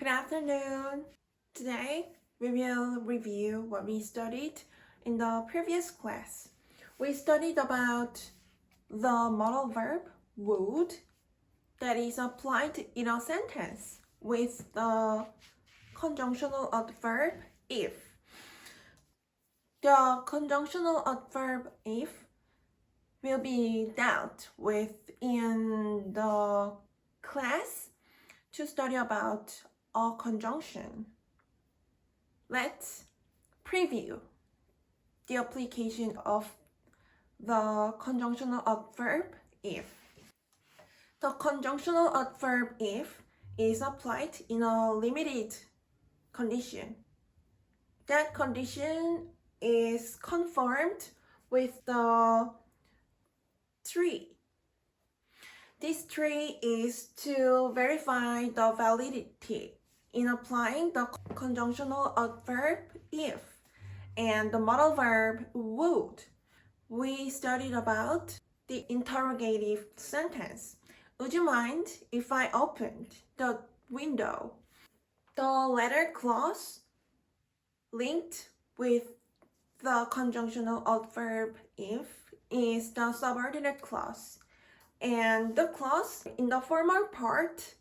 Good afternoon. Today we will review what we studied in the previous class. We studied about the modal verb would that is applied in a sentence with the conjunctional adverb if. The conjunctional adverb if will be dealt with in the class to study about a conjunction. Let's preview the application of the conjunctional adverb if. The conjunctional adverb if is applied in a limited condition. That condition is confirmed with the tree. This tree is to verify the validity in applying the conjunctional adverb if and the modal verb would. We studied about the interrogative sentence. Would you mind if I opened the window? The latter clause linked with the conjunctional adverb if is the subordinate clause. And the clause in the former part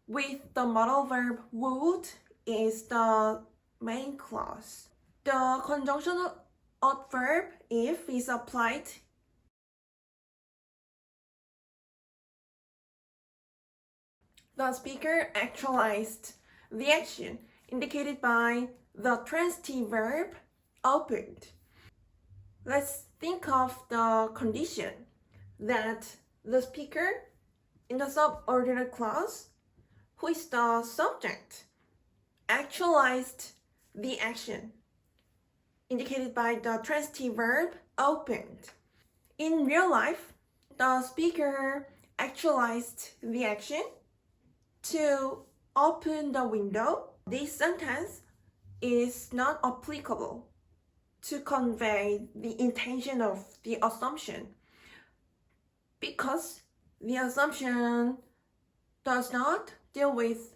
with the modal verb would is the main clause. The conjunctional adverb if is applied the speaker actualized the action indicated by the transitive verb opened. Let's think of the condition that the speaker in the subordinate clause, who is the subject, actualized the action indicated by the transitive verb opened. In real life, the speaker actualized the action to open the window. This sentence is not applicable to convey the intention of the assumption because the assumption does not deal with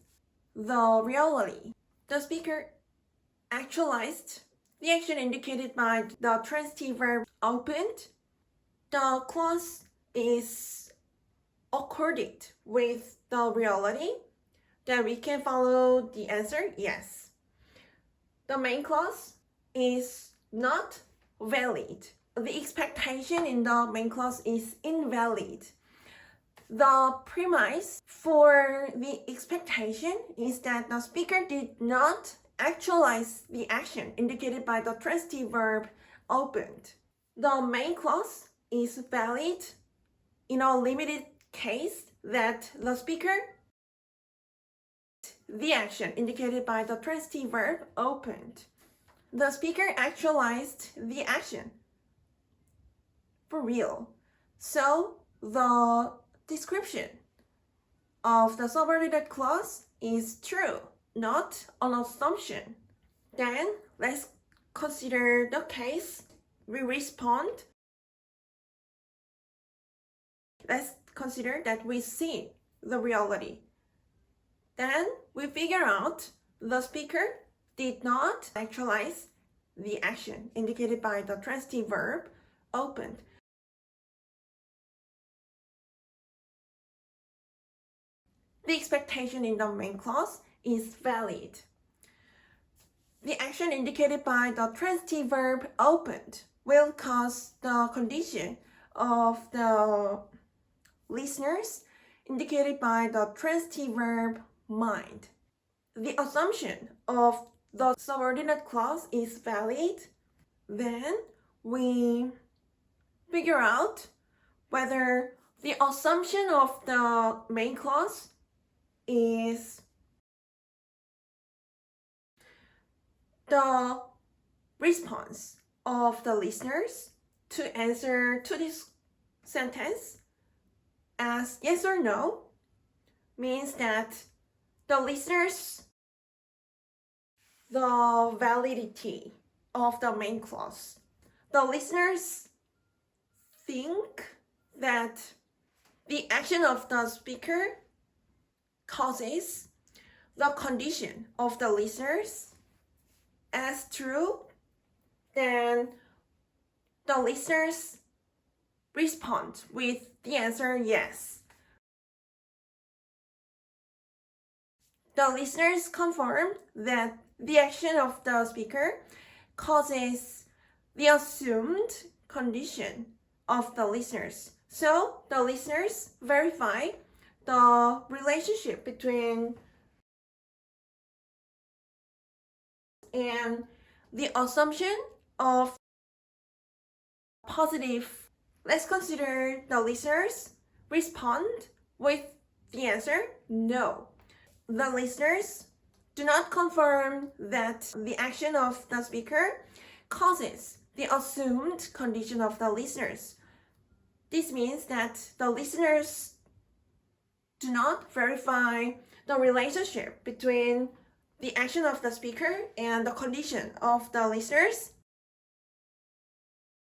the reality. The speaker actualized the action indicated by the transitive verb opened. The clause is accorded with the reality that we can follow the answer yes. The main clause is not valid. The expectation in the main clause is invalid. The premise for the expectation is that the speaker did not actualize the action indicated by the transitive verb opened. The main clause is valid in a limited case that the speaker the action indicated by the transitive verb opened. The speaker actualized the action for real. So the description of the subordinate clause is true, not an assumption. Then let's consider the case we respond. Let's consider that we see the reality. Then we figure out the speaker did not actualize the action indicated by the transitive verb opened. The expectation in the main clause is valid. The action indicated by the transitive verb opened will cause the condition of the listeners indicated by the transitive verb mind. The assumption of the subordinate clause is valid. Then we figure out whether the assumption of the main clause is the response of the listeners to answer to this sentence as yes or no means that the listeners the validity of the main clause. The listeners think that the action of the speaker causes the the condition of the listeners as true, then the listeners respond with the answer yes. The listeners confirm that the action of the speaker causes the assumed condition of the listeners. So the listeners verify the relationship between and the assumption of positive. Let's consider the listeners respond with the answer no. The listeners do not confirm that the action of the speaker causes the assumed condition of the listeners. This means that the listeners do not verify the relationship between the action of the speaker and the condition of the listeners.